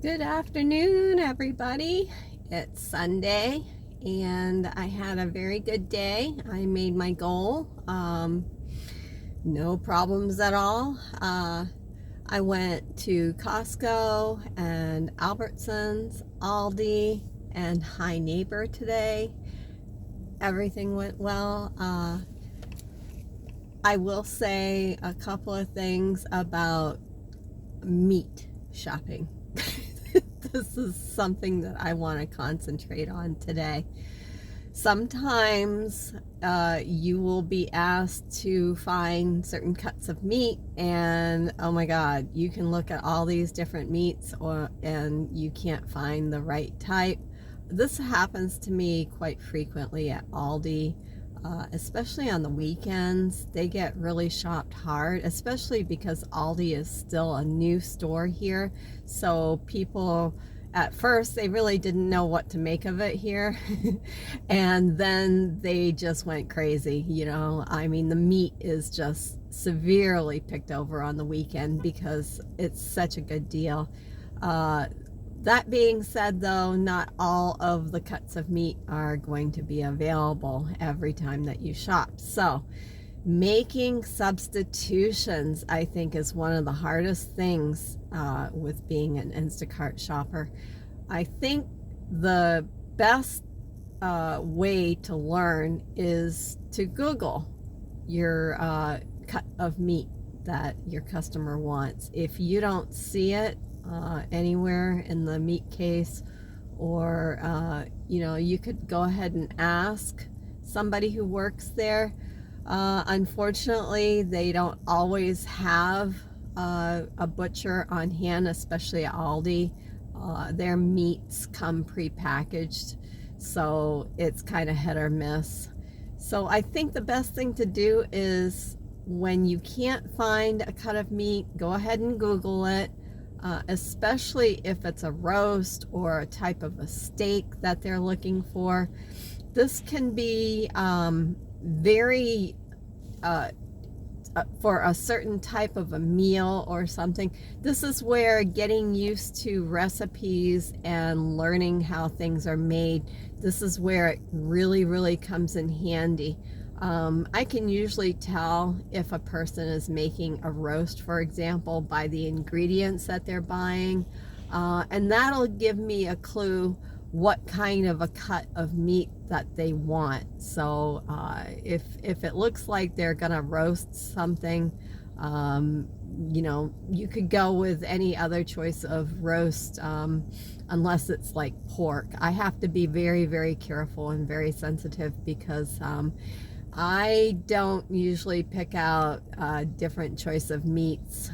Good afternoon, everybody. It's Sunday, and I had a very good day. I made my goal. No problems at all. I went to Costco and Albertsons, Aldi, and High Neighbor today. Everything went well. I will say a couple of things about meat shopping. This is something that I want to concentrate on today. Sometimes you will be asked to find certain cuts of meat, and oh my God, you can look at all these different meats and you can't find the right type. This happens to me quite frequently at Aldi. Especially on the weekends, they get really shopped hard, especially because Aldi is still a new store here. So people, at first, they really didn't know what to make of it here. And then they just went crazy, I mean, the meat is just severely picked over on the weekend because it's such a good deal. That being said, though, not all of the cuts of meat are going to be available every time that you shop. So making substitutions, I think, is one of the hardest things with being an Instacart shopper. I think the best way to learn is to Google your cut of meat that your customer wants. If you don't see it anywhere in the meat case, or you could go ahead and ask somebody who works there. Unfortunately, they don't always have a butcher on hand, especially at Aldi. Their meats come pre-packaged, so it's kind of hit or miss. So I think the best thing to do is, when you can't find a cut of meat, go ahead and Google it. Especially if it's a roast or a type of a steak that they're looking for. This can be very for a certain type of a meal or something. This is where getting used to recipes and learning how things are made, this is where it really, really comes in handy. I can usually tell if a person is making a roast, for example, by the ingredients that they're buying, and that'll give me a clue what kind of a cut of meat that they want. So if it looks like they're gonna roast something, you could go with any other choice of roast, unless it's like pork. I have to be very, very careful and very sensitive because I don't usually pick out a different choice of meats,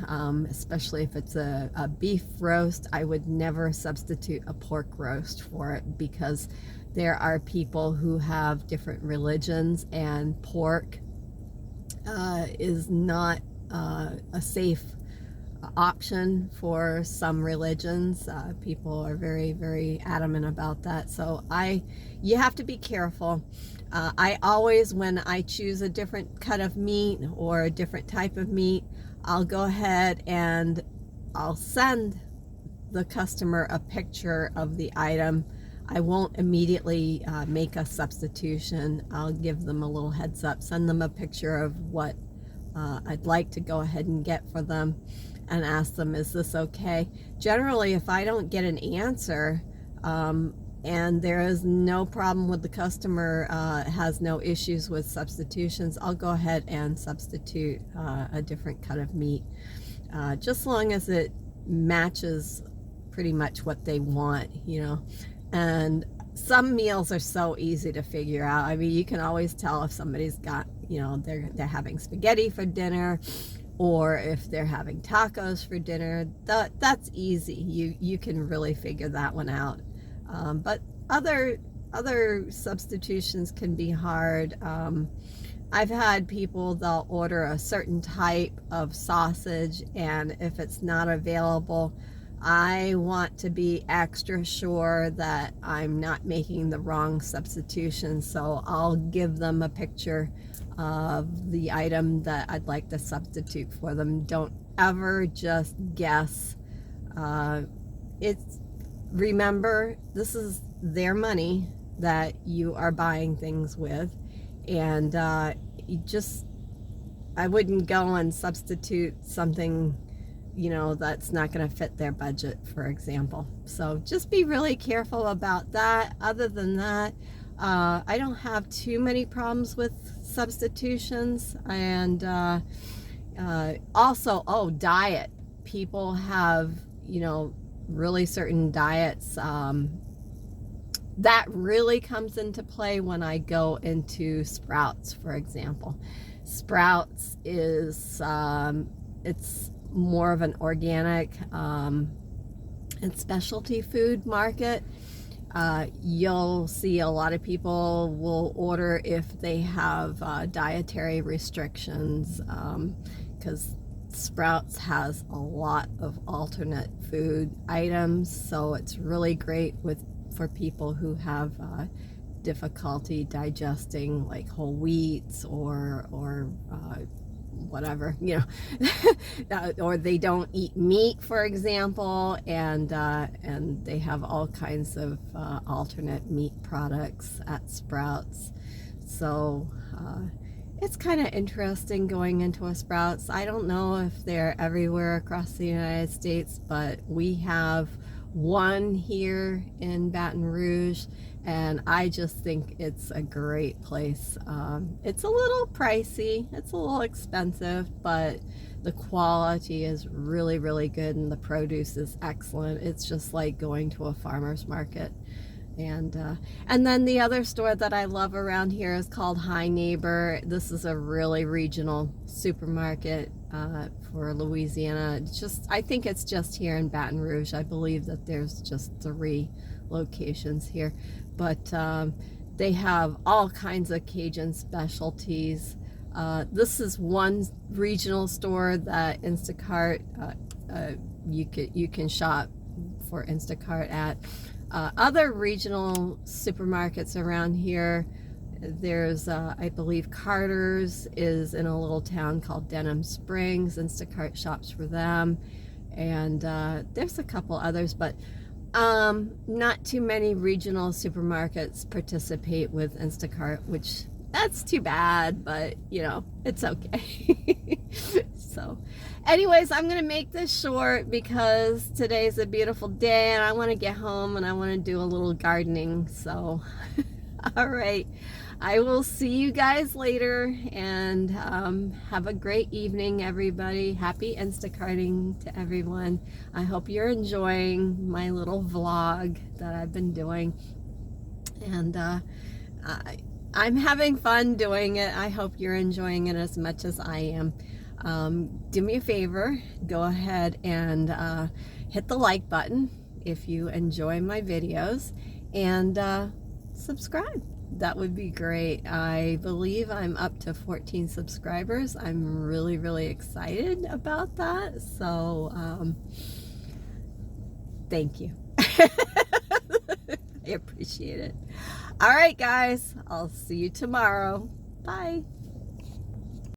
especially if it's a beef roast. I would never substitute a pork roast for it, because there are people who have different religions, and pork is not a safe option for some religions. People are very, very adamant about that. So you have to be careful. I always, when I choose a different cut of meat or a different type of meat, I'll go ahead and I'll send the customer a picture of the item. I won't immediately make a substitution. I'll give them a little heads up, send them a picture of what I'd like to go ahead and get for them, and ask them, is this okay? Generally, if I don't get an answer, and there is no problem with the customer, has no issues with substitutions, I'll go ahead and substitute a different cut of meat, just as long as it matches pretty much what they want, And some meals are so easy to figure out. I mean, you can always tell if somebody's got, they're having spaghetti for dinner, or if they're having tacos for dinner. That's easy. You can really figure that one out. But other substitutions can be hard. I've had people, they'll order a certain type of sausage, and if it's not available, I want to be extra sure that I'm not making the wrong substitution, so I'll give them a picture of the item that I'd like to substitute for them. Don't ever just guess it's, remember, this is their money that you are buying things with, and you just, I wouldn't go and substitute something, you know, that's not going to fit their budget, for example. So just be really careful about that. Other than that, I don't have too many problems with substitutions. And also, oh, diet. People have, you know, really certain diets that really comes into play when I go into Sprouts, for example. Sprouts is, it's more of an organic and specialty food market. You'll see a lot of people will order if they have dietary restrictions, because Sprouts has a lot of alternate food items, so it's really great for people who have difficulty digesting like whole wheats or whatever, you know, or they don't eat meat, for example, and they have all kinds of alternate meat products at Sprouts. So it's kind of interesting going into a Sprouts. I don't know if they're everywhere across the United States, but we have one here in Baton Rouge, and I just think it's a great place. It's a little pricey, it's a little expensive, but the quality is really, really good, and the produce is excellent. It's just like going to a farmer's market. And then the other store that I love around here is called Hi Neighbor. This is a really regional supermarket for Louisiana. I think it's just here in Baton Rouge. I believe that there's just 3 locations here, but they have all kinds of Cajun specialties. This is one regional store that Instacart, you can shop for Instacart at. Other regional supermarkets around here, there's I believe Carter's is in a little town called Denham Springs. Instacart shops for them, and there's a couple others, but not too many regional supermarkets participate with Instacart, which that's too bad, but you know, it's okay. So anyways, I'm gonna make this short because today's a beautiful day and I want to get home and I want to do a little gardening. So all right, I will see you guys later, and have a great evening, everybody. Happy Instacarting to everyone. I hope you're enjoying my little vlog that I've been doing, and I'm having fun doing it. I hope you're enjoying it as much as I am. Do me a favor, go ahead and hit the like button if you enjoy my videos, and subscribe. That would be great. I believe I'm up to 14 subscribers. I'm really, really excited about that. So thank you. I appreciate it. All right, guys, I'll see you tomorrow. Bye.